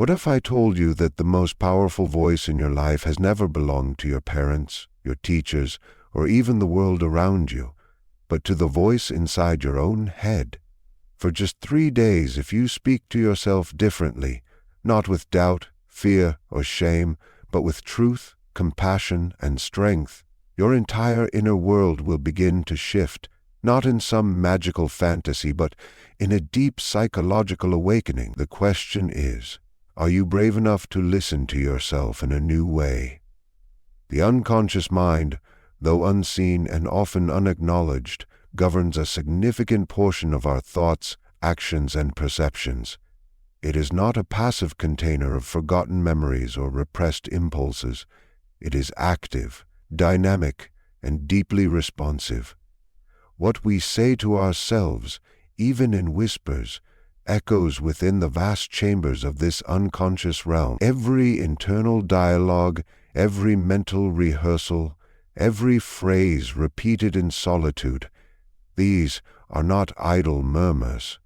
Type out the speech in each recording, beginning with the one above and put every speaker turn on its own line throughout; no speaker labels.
What if I told you that the most powerful voice in your life has never belonged to your parents, your teachers, or even the world around you, but to the voice inside your own head? For just 3 days, if you speak to yourself differently, not with doubt, fear, or shame, but with truth, compassion, and strength, your entire inner world will begin to shift, not in some magical fantasy, but in a deep psychological awakening. The question is, are you brave enough to listen to yourself in a new way? The unconscious mind, though unseen and often unacknowledged, governs a significant portion of our thoughts, actions, and perceptions. It is not a passive container of forgotten memories or repressed impulses. It is active, dynamic, and deeply responsive. What we say to ourselves, even in whispers, echoes within the vast chambers of this unconscious realm. Every internal dialogue, every mental rehearsal, every phrase repeated in solitude, these are not idle murmurs.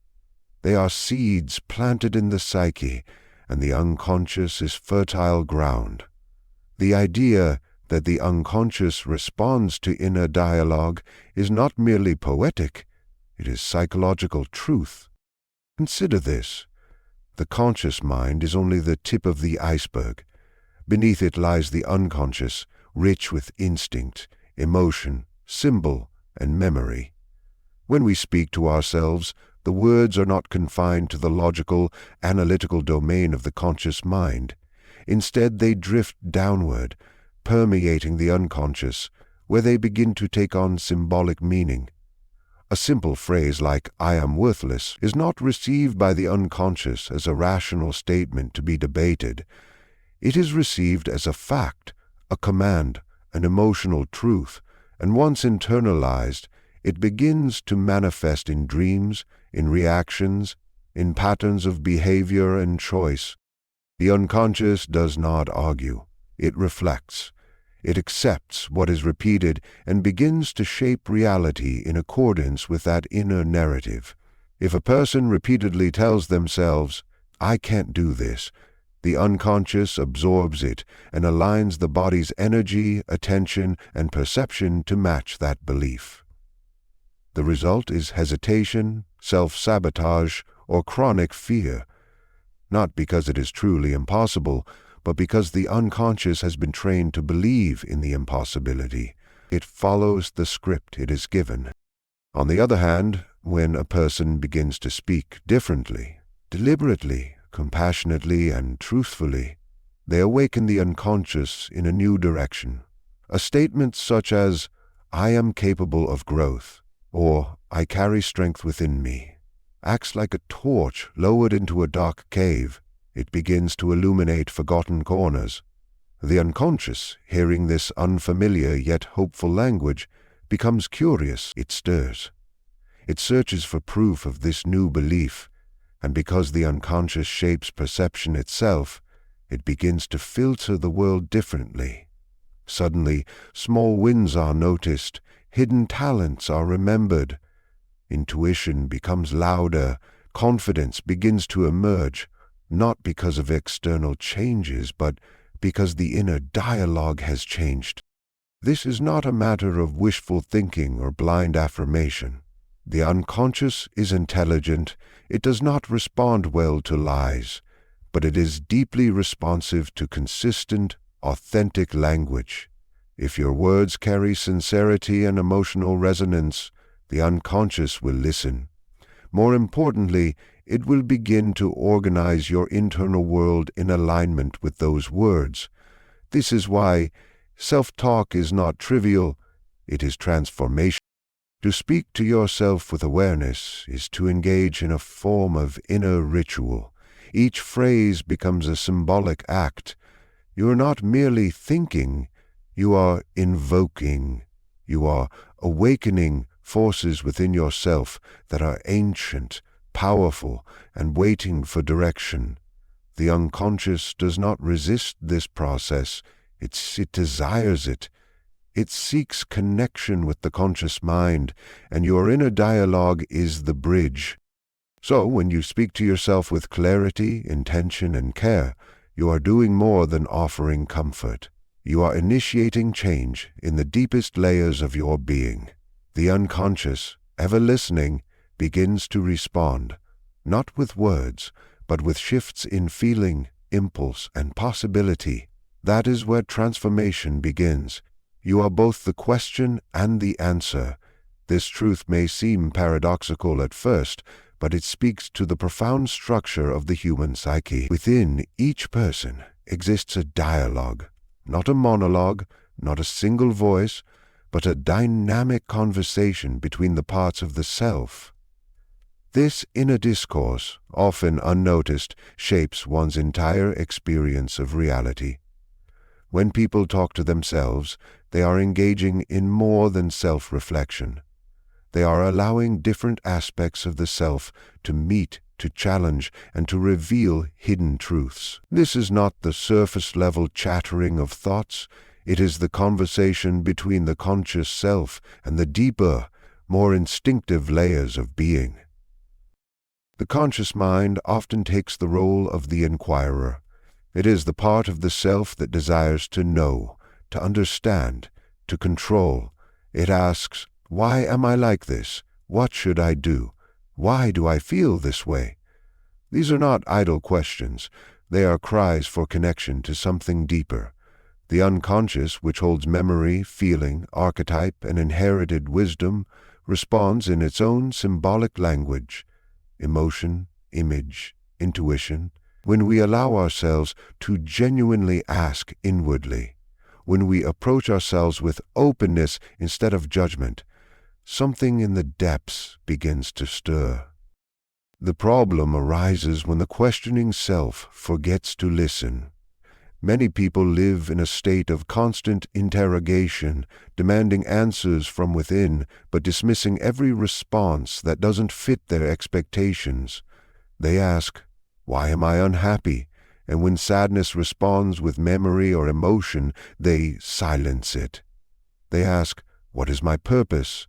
They are seeds planted in the psyche, and the unconscious is fertile ground. The idea that the unconscious responds to inner dialogue is not merely poetic, it is psychological truth. Consider this. The conscious mind is only the tip of the iceberg. Beneath it lies the unconscious, rich with instinct, emotion, symbol, and memory. When we speak to ourselves, the words are not confined to the logical, analytical domain of the conscious mind. Instead, they drift downward, permeating the unconscious, where they begin to take on symbolic meaning. A simple phrase like, "I am worthless," is not received by the unconscious as a rational statement to be debated. It is received as a fact, a command, an emotional truth, and once internalized, it begins to manifest in dreams, in reactions, in patterns of behavior and choice. The unconscious does not argue. It reflects. It accepts what is repeated and begins to shape reality in accordance with that inner narrative. If a person repeatedly tells themselves, "I can't do this," the unconscious absorbs it and aligns the body's energy, attention, and perception to match that belief. The result is hesitation, self-sabotage, or chronic fear, not because it is truly impossible, but because the unconscious has been trained to believe in the impossibility. It follows the script it is given. On the other hand, when a person begins to speak differently, deliberately, compassionately, and truthfully, they awaken the unconscious in a new direction. A statement such as, "I am capable of growth," or "I carry strength within me," acts like a torch lowered into a dark cave. It begins to illuminate forgotten corners. The unconscious, hearing this unfamiliar yet hopeful language, becomes curious. It stirs. It searches for proof of this new belief, and because the unconscious shapes perception itself, it begins to filter the world differently. Suddenly, small wins are noticed, hidden talents are remembered. Intuition becomes louder, confidence begins to emerge, not because of external changes, but because the inner dialogue has changed. This is not a matter of wishful thinking or blind affirmation. The unconscious is intelligent. It does not respond well to lies, but it is deeply responsive to consistent, authentic language. If your words carry sincerity and emotional resonance, the unconscious will listen. More importantly, it will begin to organize your internal world in alignment with those words. This is why self-talk is not trivial, it is transformation. To speak to yourself with awareness is to engage in a form of inner ritual. Each phrase becomes a symbolic act. You are not merely thinking, you are invoking. You are awakening forces within yourself that are ancient, powerful, and waiting for direction. The unconscious does not resist this process. It desires it. It seeks connection with the conscious mind, and your inner dialogue is the bridge. So when you speak to yourself with clarity, intention, and care, you are doing more than offering comfort. You are initiating change in the deepest layers of your being. The unconscious, ever listening, begins to respond, not with words, but with shifts in feeling, impulse, and possibility. That is where transformation begins. You are both the question and the answer. This truth may seem paradoxical at first, but it speaks to the profound structure of the human psyche. Within each person exists a dialogue, not a monologue, not a single voice, but a dynamic conversation between the parts of the self. This inner discourse, often unnoticed, shapes one's entire experience of reality. When people talk to themselves, they are engaging in more than self-reflection. They are allowing different aspects of the self to meet, to challenge, and to reveal hidden truths. This is not the surface-level chattering of thoughts. It is the conversation between the conscious self and the deeper, more instinctive layers of being. The conscious mind often takes the role of the inquirer. It is the part of the self that desires to know, to understand, to control. It asks, "Why am I like this? What should I do? Why do I feel this way?" These are not idle questions. They are cries for connection to something deeper. The unconscious, which holds memory, feeling, archetype, and inherited wisdom, responds in its own symbolic language. Emotion, image, intuition. When we allow ourselves to genuinely ask inwardly, when we approach ourselves with openness instead of judgment, something in the depths begins to stir. The problem arises when the questioning self forgets to listen. Many people live in a state of constant interrogation, demanding answers from within, but dismissing every response that doesn't fit their expectations. They ask, "Why am I unhappy?" And when sadness responds with memory or emotion, they silence it. They ask, "What is my purpose?"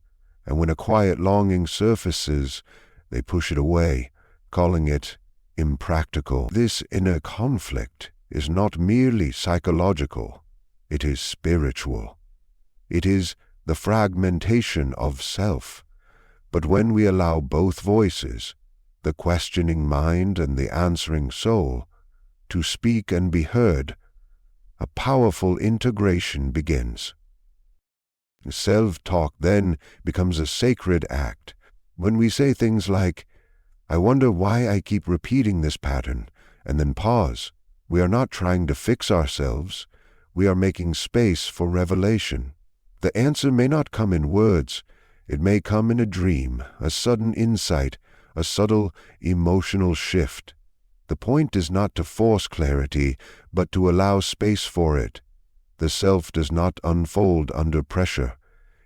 And when a quiet longing surfaces, they push it away, calling it impractical. This inner conflict is not merely psychological, it is spiritual. It is the fragmentation of self. But when we allow both voices, the questioning mind and the answering soul, to speak and be heard, a powerful integration begins. Self-talk then becomes a sacred act. When we say things like, "I wonder why I keep repeating this pattern," and then pause, we are not trying to fix ourselves. We are making space for revelation. The answer may not come in words. It may come in a dream, a sudden insight, a subtle emotional shift. The point is not to force clarity, but to allow space for it. The self does not unfold under pressure.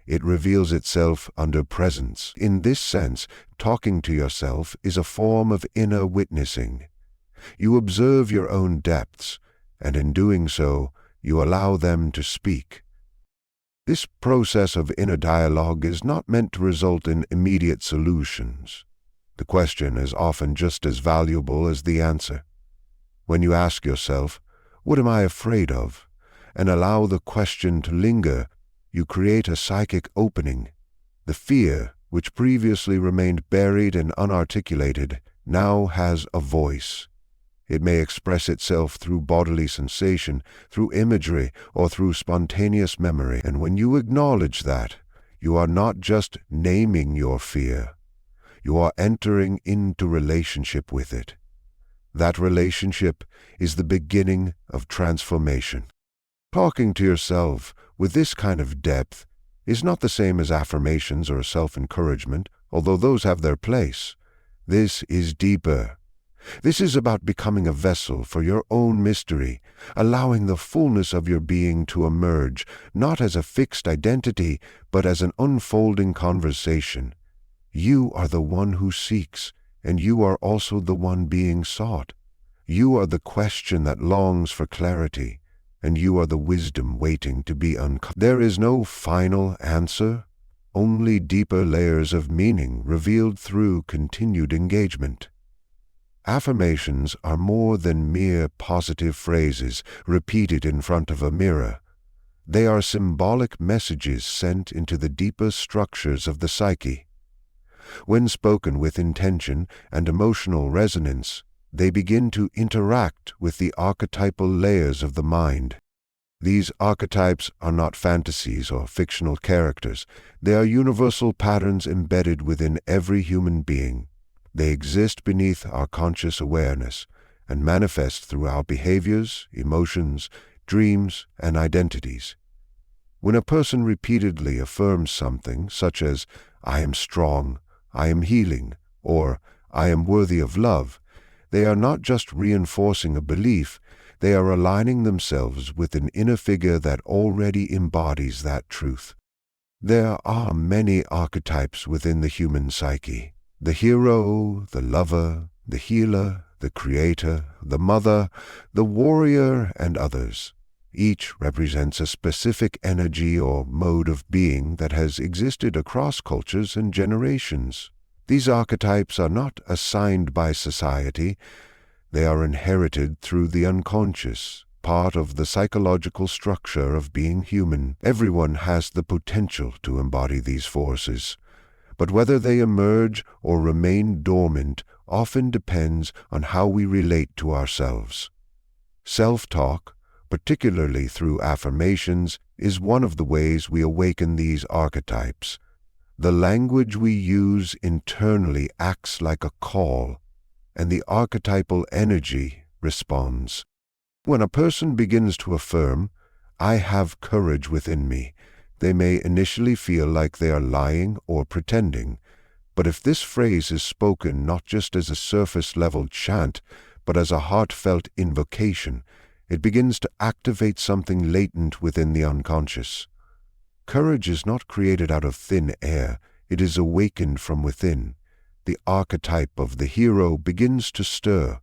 It reveals itself under presence. In this sense, talking to yourself is a form of inner witnessing. You observe your own depths, and in doing so, you allow them to speak. This process of inner dialogue is not meant to result in immediate solutions. The question is often just as valuable as the answer. When you ask yourself, "What am I afraid of?" and allow the question to linger, you create a psychic opening. The fear, which previously remained buried and unarticulated, now has a voice. It may express itself through bodily sensation, through imagery, or through spontaneous memory. And when you acknowledge that, you are not just naming your fear. You are entering into relationship with it. That relationship is the beginning of transformation. Talking to yourself with this kind of depth is not the same as affirmations or self-encouragement, although those have their place. This is deeper. This is about becoming a vessel for your own mystery, allowing the fullness of your being to emerge, not as a fixed identity, but as an unfolding conversation. You are the one who seeks, and you are also the one being sought. You are the question that longs for clarity, and you are the wisdom waiting to be uncovered. There is no final answer, only deeper layers of meaning revealed through continued engagement. Affirmations are more than mere positive phrases repeated in front of a mirror. They are symbolic messages sent into the deeper structures of the psyche. When spoken with intention and emotional resonance, they begin to interact with the archetypal layers of the mind. These archetypes are not fantasies or fictional characters. They are universal patterns embedded within every human being. They exist beneath our conscious awareness and manifest through our behaviors, emotions, dreams, and identities. When a person repeatedly affirms something, such as, "I am strong," "I am healing," or "I am worthy of love," they are not just reinforcing a belief, they are aligning themselves with an inner figure that already embodies that truth. There are many archetypes within the human psyche: the hero, the lover, the healer, the creator, the mother, the warrior, and others. Each represents a specific energy or mode of being that has existed across cultures and generations. These archetypes are not assigned by society. They are inherited through the unconscious, part of the psychological structure of being human. Everyone has the potential to embody these forces, but whether they emerge or remain dormant often depends on how we relate to ourselves. Self-talk, particularly through affirmations, is one of the ways we awaken these archetypes. The language we use internally acts like a call, and the archetypal energy responds. When a person begins to affirm, "I have courage within me," they may initially feel like they are lying or pretending, but if this phrase is spoken not just as a surface-level chant, but as a heartfelt invocation, it begins to activate something latent within the unconscious. Courage is not created out of thin air, it is awakened from within. The archetype of the hero begins to stir.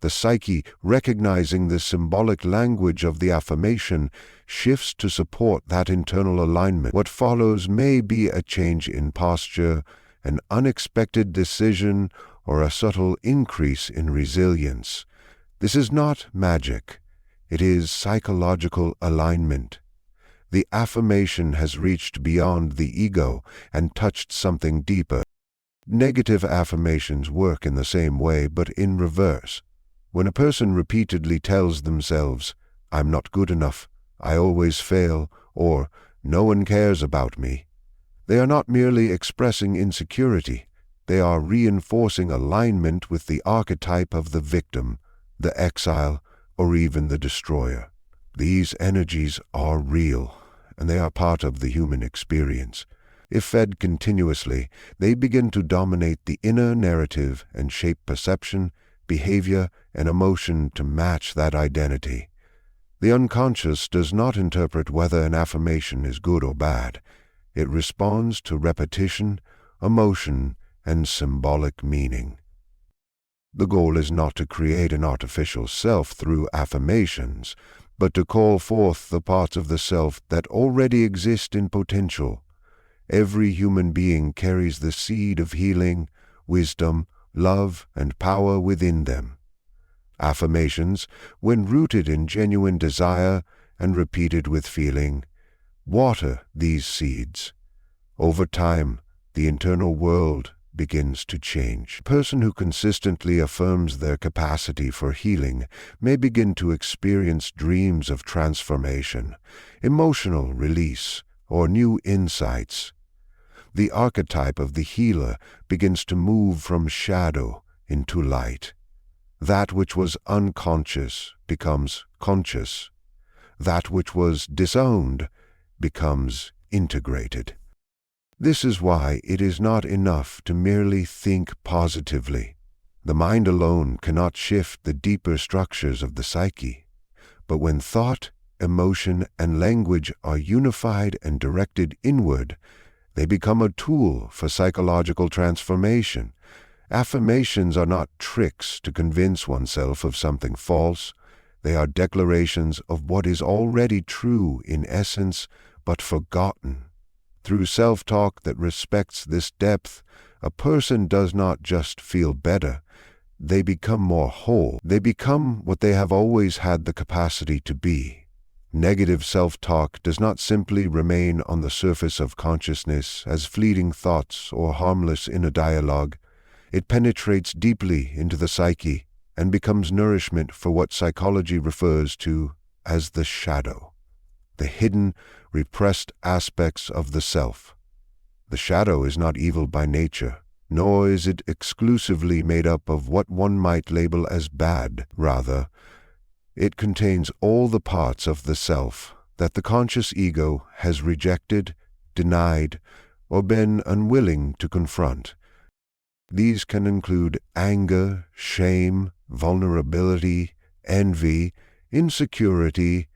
The psyche, recognizing the symbolic language of the affirmation, shifts to support that internal alignment. What follows may be a change in posture, an unexpected decision, or a subtle increase in resilience. This is not magic. It is psychological alignment. The affirmation has reached beyond the ego and touched something deeper. Negative affirmations work in the same way, but in reverse. When a person repeatedly tells themselves, "I'm not good enough," "I always fail," or "no one cares about me," they are not merely expressing insecurity. They are reinforcing alignment with the archetype of the victim, the exile, or even the destroyer. These energies are real, and they are part of the human experience. If fed continuously, they begin to dominate the inner narrative and shape perception, behavior, and emotion to match that identity. The unconscious does not interpret whether an affirmation is good or bad. It responds to repetition, emotion, and symbolic meaning. The goal is not to create an artificial self through affirmations, but to call forth the parts of the self that already exist in potential. Every human being carries the seed of healing, wisdom, love, and power within them. Affirmations, when rooted in genuine desire and repeated with feeling, water these seeds. Over time, the internal world begins to change. A person who consistently affirms their capacity for healing may begin to experience dreams of transformation, emotional release, or new insights. The archetype of the healer begins to move from shadow into light. That which was unconscious becomes conscious. That which was disowned becomes integrated. This is why it is not enough to merely think positively. The mind alone cannot shift the deeper structures of the psyche. But when thought, emotion, and language are unified and directed inward, they become a tool for psychological transformation. Affirmations are not tricks to convince oneself of something false. They are declarations of what is already true in essence, but forgotten. Through self-talk that respects this depth, a person does not just feel better, they become more whole. They become what they have always had the capacity to be. Negative self-talk does not simply remain on the surface of consciousness as fleeting thoughts or harmless inner dialogue. It penetrates deeply into the psyche and becomes nourishment for what psychology refers to as the shadow, the hidden, repressed aspects of the self. The shadow is not evil by nature, nor is it exclusively made up of what one might label as bad. Rather, it contains all the parts of the self that the conscious ego has rejected, denied, or been unwilling to confront. These can include anger, shame, vulnerability, envy, insecurity,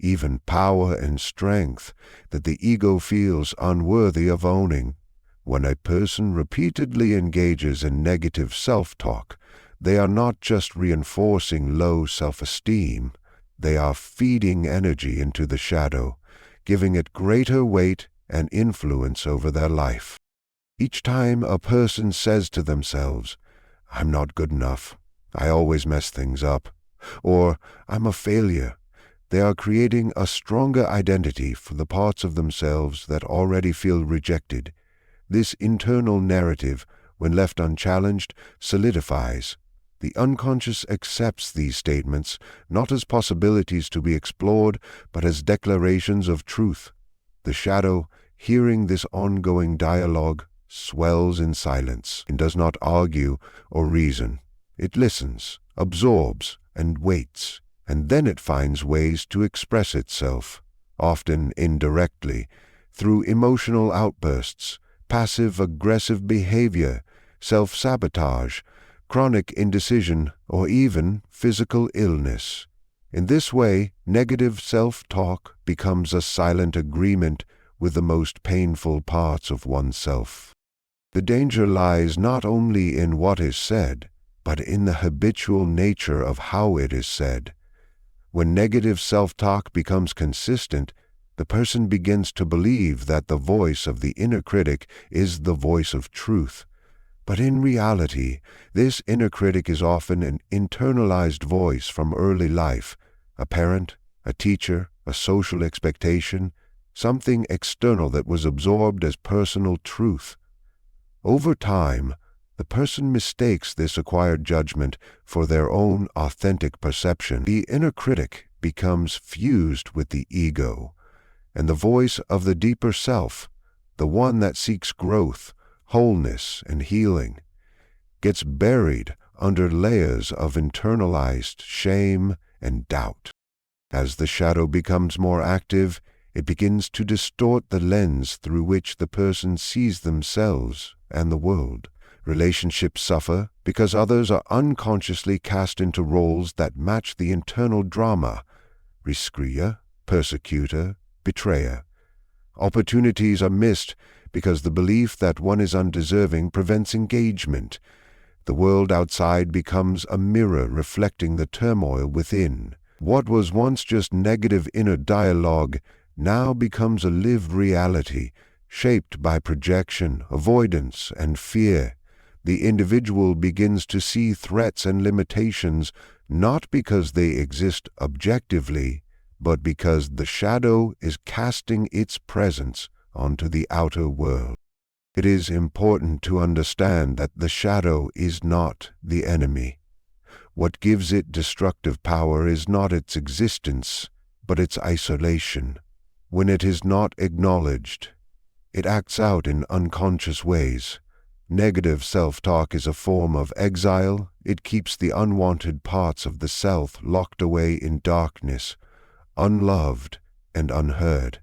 even power and strength that the ego feels unworthy of owning. When a person repeatedly engages in negative self-talk, they are not just reinforcing low self-esteem, they are feeding energy into the shadow, giving it greater weight and influence over their life. Each time a person says to themselves, "I'm not good enough, I always mess things up," or "I'm a failure," they are creating a stronger identity for the parts of themselves that already feel rejected. This internal narrative, when left unchallenged, solidifies. The unconscious accepts these statements not as possibilities to be explored, but as declarations of truth. The shadow, hearing this ongoing dialogue, swells in silence and does not argue or reason. It listens, absorbs, and waits, and then it finds ways to express itself, often indirectly, through emotional outbursts, passive-aggressive behavior, self-sabotage, chronic indecision, or even physical illness. In this way, negative self-talk becomes a silent agreement with the most painful parts of oneself. The danger lies not only in what is said, but in the habitual nature of how it is said. When negative self-talk becomes consistent, the person begins to believe that the voice of the inner critic is the voice of truth. But in reality, this inner critic is often an internalized voice from early life, a parent, a teacher, a social expectation, something external that was absorbed as personal truth. Over time, the person mistakes this acquired judgment for their own authentic perception. The inner critic becomes fused with the ego, and the voice of the deeper self, the one that seeks growth, wholeness, and healing, gets buried under layers of internalized shame and doubt. As the shadow becomes more active, it begins to distort the lens through which the person sees themselves and the world. Relationships suffer because others are unconsciously cast into roles that match the internal drama: rescuer, persecutor, betrayer. Opportunities are missed because the belief that one is undeserving prevents engagement. The world outside becomes a mirror reflecting the turmoil within. What was once just negative inner dialogue now becomes a lived reality, shaped by projection, avoidance, and fear. The individual begins to see threats and limitations not because they exist objectively, but because the shadow is casting its presence onto the outer world. It is important to understand that the shadow is not the enemy. What gives it destructive power is not its existence, but its isolation. When it is not acknowledged, it acts out in unconscious ways. Negative self-talk is a form of exile. It keeps the unwanted parts of the self locked away in darkness, unloved and unheard.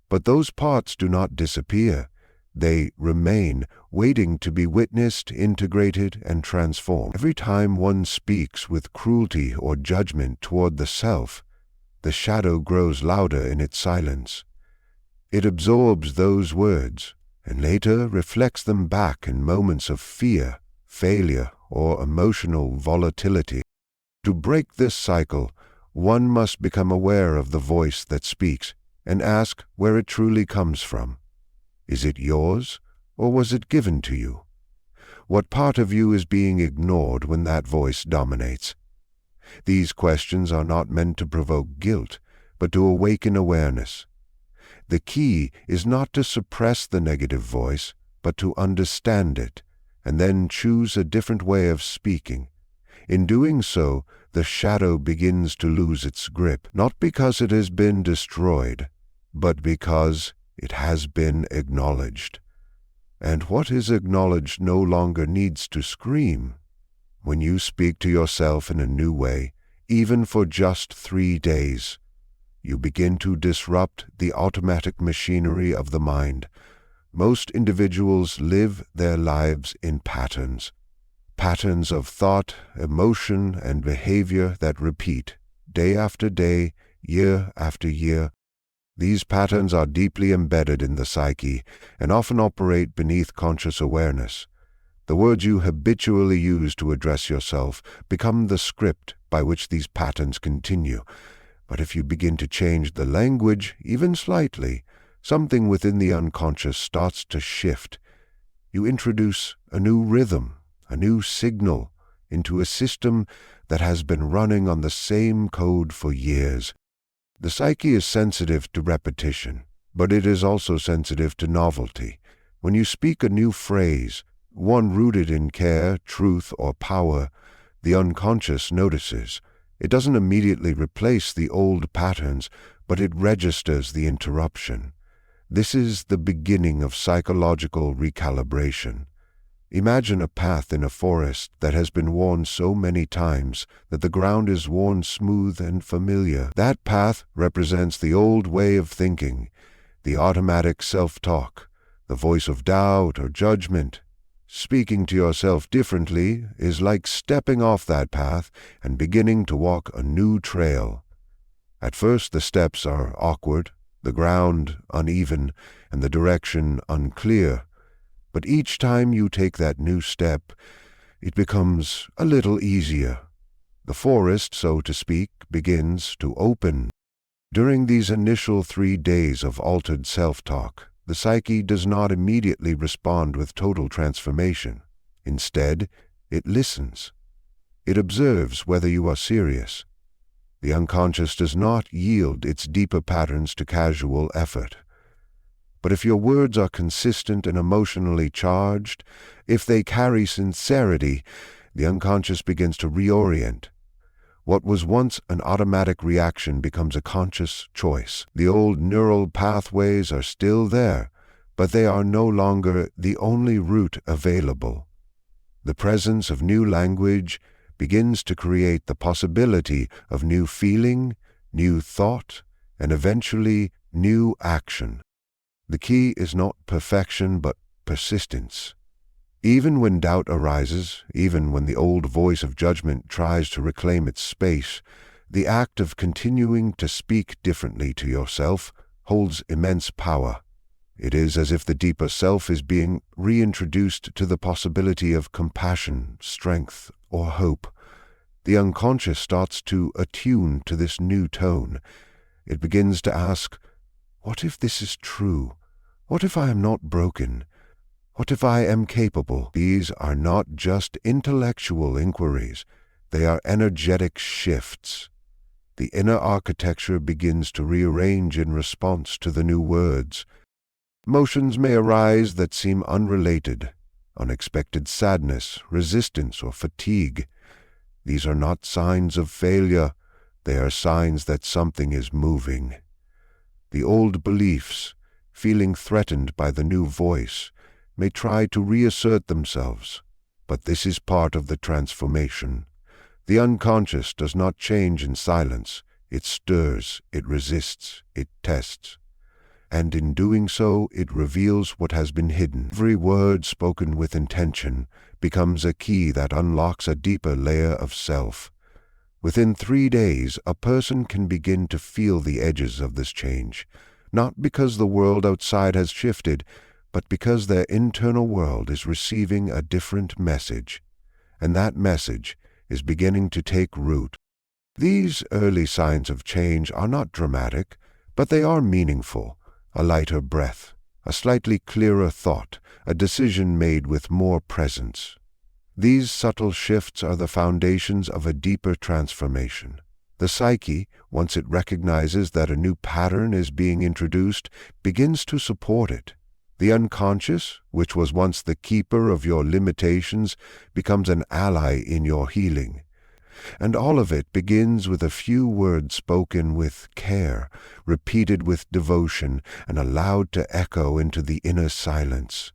But those parts do not disappear. They remain, waiting to be witnessed, integrated, and transformed. Every time one speaks with cruelty or judgment toward the self, the shadow grows louder in its silence. It absorbs those words, and later reflects them back in moments of fear, failure, or emotional volatility. To break this cycle, one must become aware of the voice that speaks and ask where it truly comes from. Is it yours, or was it given to you? What part of you is being ignored when that voice dominates? These questions are not meant to provoke guilt, but to awaken awareness. The key is not to suppress the negative voice, but to understand it, and then choose a different way of speaking. In doing so, the shadow begins to lose its grip, not because it has been destroyed, but because it has been acknowledged. And what is acknowledged no longer needs to scream. When you speak to yourself in a new way, even for just 3 days, you begin to disrupt the automatic machinery of the mind. Most individuals live their lives in patterns of thought, emotion, and behavior that repeat, day after day, year after year. These patterns are deeply embedded in the psyche and often operate beneath conscious awareness. The words you habitually use to address yourself become the script by which these patterns continue. But if you begin to change the language, even slightly, something within the unconscious starts to shift. You introduce a new rhythm, a new signal, into a system that has been running on the same code for years. The psyche is sensitive to repetition, but it is also sensitive to novelty. When you speak a new phrase, one rooted in care, truth, or power, the unconscious notices. It doesn't immediately replace the old patterns, but it registers the interruption. This is the beginning of psychological recalibration. Imagine a path in a forest that has been worn so many times that the ground is worn smooth and familiar. That path represents the old way of thinking, the automatic self-talk, the voice of doubt or judgment. Speaking to yourself differently is like stepping off that path and beginning to walk a new trail. At first the steps are awkward, the ground uneven, and the direction unclear. But each time you take that new step, it becomes a little easier. The forest, so to speak, begins to open. During these initial 3 days of altered self-talk, the psyche does not immediately respond with total transformation. Instead, it listens. It observes whether you are serious. The unconscious does not yield its deeper patterns to casual effort. But if your words are consistent and emotionally charged, if they carry sincerity, the unconscious begins to reorient. What was once an automatic reaction becomes a conscious choice. The old neural pathways are still there, but they are no longer the only route available. The presence of new language begins to create the possibility of new feeling, new thought, and eventually new action. The key is not perfection, but persistence. Even when doubt arises, even when the old voice of judgment tries to reclaim its space, the act of continuing to speak differently to yourself holds immense power. It is as if the deeper self is being reintroduced to the possibility of compassion, strength, or hope. The unconscious starts to attune to this new tone. It begins to ask, what if this is true? What if I am not broken? What if I am capable? These are not just intellectual inquiries. They are energetic shifts. The inner architecture begins to rearrange in response to the new words. Emotions may arise that seem unrelated, unexpected sadness, resistance, or fatigue. These are not signs of failure. They are signs that something is moving. The old beliefs, feeling threatened by the new voice, may try to reassert themselves, but this is part of the transformation. The unconscious does not change in silence. It stirs, it resists, it tests. And in doing so, it reveals what has been hidden. Every word spoken with intention becomes a key that unlocks a deeper layer of self. Within 3 days, a person can begin to feel the edges of this change, not because the world outside has shifted, but because their internal world is receiving a different message, and that message is beginning to take root. These early signs of change are not dramatic, but they are meaningful. A lighter breath, a slightly clearer thought, a decision made with more presence. These subtle shifts are the foundations of a deeper transformation. The psyche, once it recognizes that a new pattern is being introduced, begins to support it. The unconscious, which was once the keeper of your limitations, becomes an ally in your healing. And all of it begins with a few words spoken with care, repeated with devotion, and allowed to echo into the inner silence.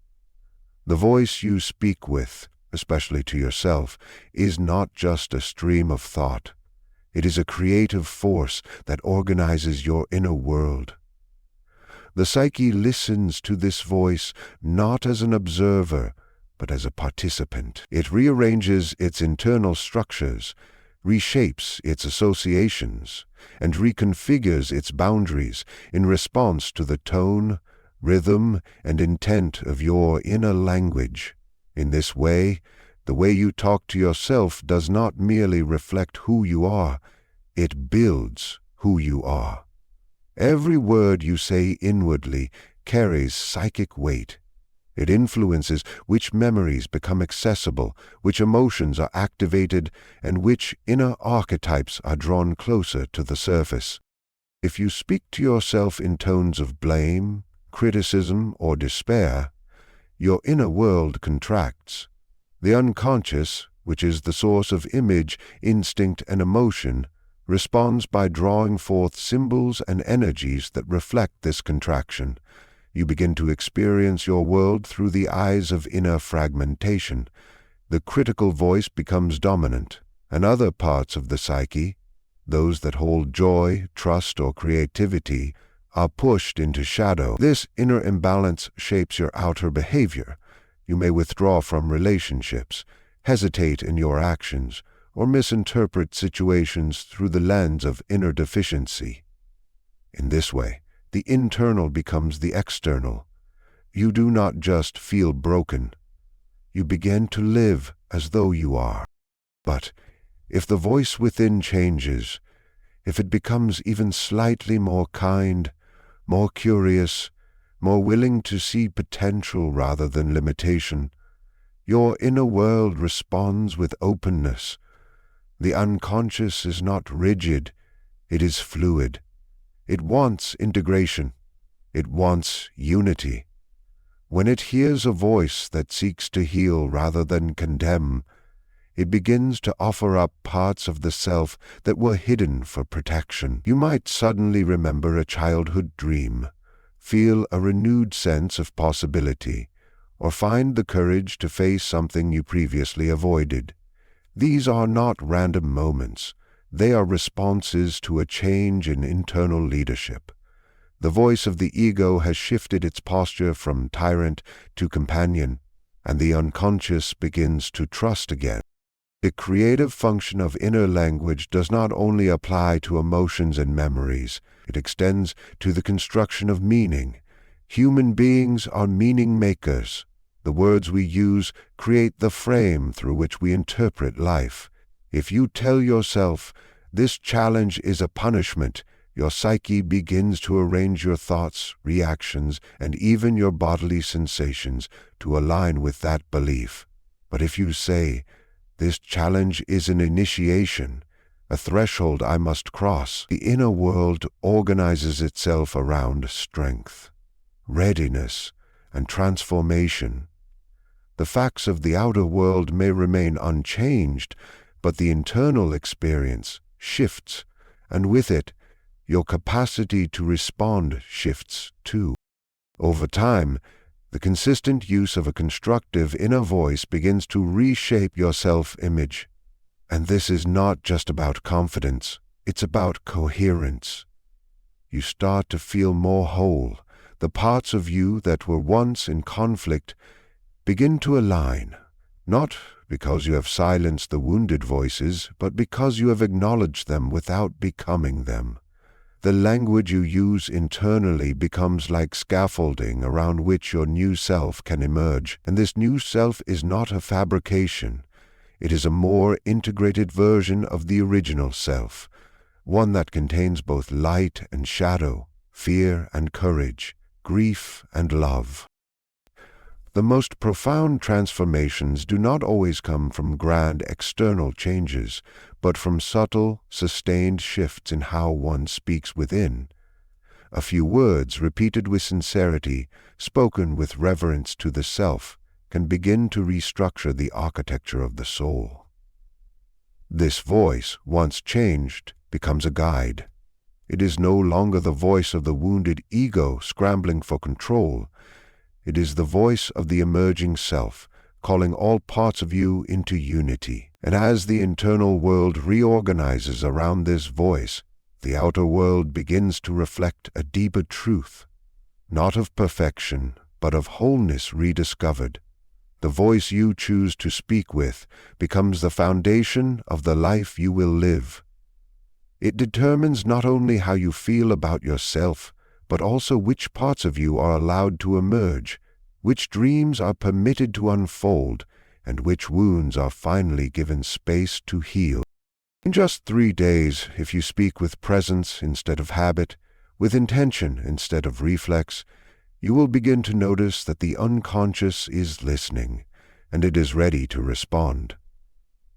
The voice you speak with, especially to yourself, is not just a stream of thought. It is a creative force that organizes your inner world. The psyche listens to this voice not as an observer, but as a participant. It rearranges its internal structures, reshapes its associations, and reconfigures its boundaries in response to the tone, rhythm, and intent of your inner language. In this way, the way you talk to yourself does not merely reflect who you are, it builds who you are. Every word you say inwardly carries psychic weight. It influences which memories become accessible, which emotions are activated, and which inner archetypes are drawn closer to the surface. If you speak to yourself in tones of blame, criticism, or despair, your inner world contracts. The unconscious, which is the source of image, instinct, and emotion, responds by drawing forth symbols and energies that reflect this contraction. You begin to experience your world through the eyes of inner fragmentation. The critical voice becomes dominant, and other parts of the psyche, those that hold joy, trust, or creativity, are pushed into shadow. This inner imbalance shapes your outer behavior. You may withdraw from relationships, hesitate in your actions, or misinterpret situations through the lens of inner deficiency. In this way, the internal becomes the external. You do not just feel broken. You begin to live as though you are. But if the voice within changes, if it becomes even slightly more kind, more curious, more willing to see potential rather than limitation, your inner world responds with openness. The unconscious is not rigid, it is fluid. It wants integration. It wants unity. When it hears a voice that seeks to heal rather than condemn, it begins to offer up parts of the self that were hidden for protection. You might suddenly remember a childhood dream, feel a renewed sense of possibility, or find the courage to face something you previously avoided. These are not random moments. They are responses to a change in internal leadership. The voice of the ego has shifted its posture from tyrant to companion, and the unconscious begins to trust again. The creative function of inner language does not only apply to emotions and memories, it extends to the construction of meaning. Human beings are meaning makers. The words we use create the frame through which we interpret life. If you tell yourself, "This challenge is a punishment," your psyche begins to arrange your thoughts, reactions, and even your bodily sensations to align with that belief. But if you say, "This challenge is an initiation, a threshold I must cross," the inner world organizes itself around strength, readiness, and transformation. The facts of the outer world may remain unchanged, but the internal experience shifts, and with it, your capacity to respond shifts too. Over time, the consistent use of a constructive inner voice begins to reshape your self-image. And this is not just about confidence, it's about coherence. You start to feel more whole. The parts of you that were once in conflict begin to align, not because you have silenced the wounded voices, but because you have acknowledged them without becoming them. The language you use internally becomes like scaffolding around which your new self can emerge, and this new self is not a fabrication. It is a more integrated version of the original self, one that contains both light and shadow, fear and courage, grief and love. The most profound transformations do not always come from grand external changes, but from subtle, sustained shifts in how one speaks within. A few words repeated with sincerity, spoken with reverence to the self, can begin to restructure the architecture of the soul. This voice, once changed, becomes a guide. It is no longer the voice of the wounded ego scrambling for control. It is the voice of the emerging self, calling all parts of you into unity. And as the internal world reorganizes around this voice, the outer world begins to reflect a deeper truth, not of perfection, but of wholeness rediscovered. The voice you choose to speak with becomes the foundation of the life you will live. It determines not only how you feel about yourself, but also which parts of you are allowed to emerge, which dreams are permitted to unfold, and which wounds are finally given space to heal. In just 3 days, if you speak with presence instead of habit, with intention instead of reflex, you will begin to notice that the unconscious is listening, and it is ready to respond.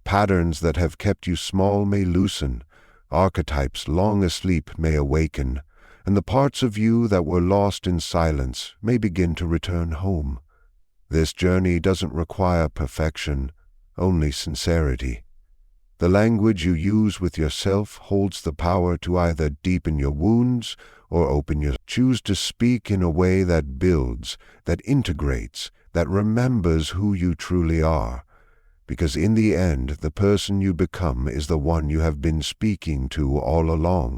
Patterns that have kept you small may loosen, archetypes long asleep may awaken, and the parts of you that were lost in silence may begin to return home. This journey doesn't require perfection, only sincerity. The language you use with yourself holds the power to either deepen your wounds or open your. Choose to speak in a way that builds, that integrates, that remembers who you truly are, because in the end, the person you become is the one you have been speaking to all along.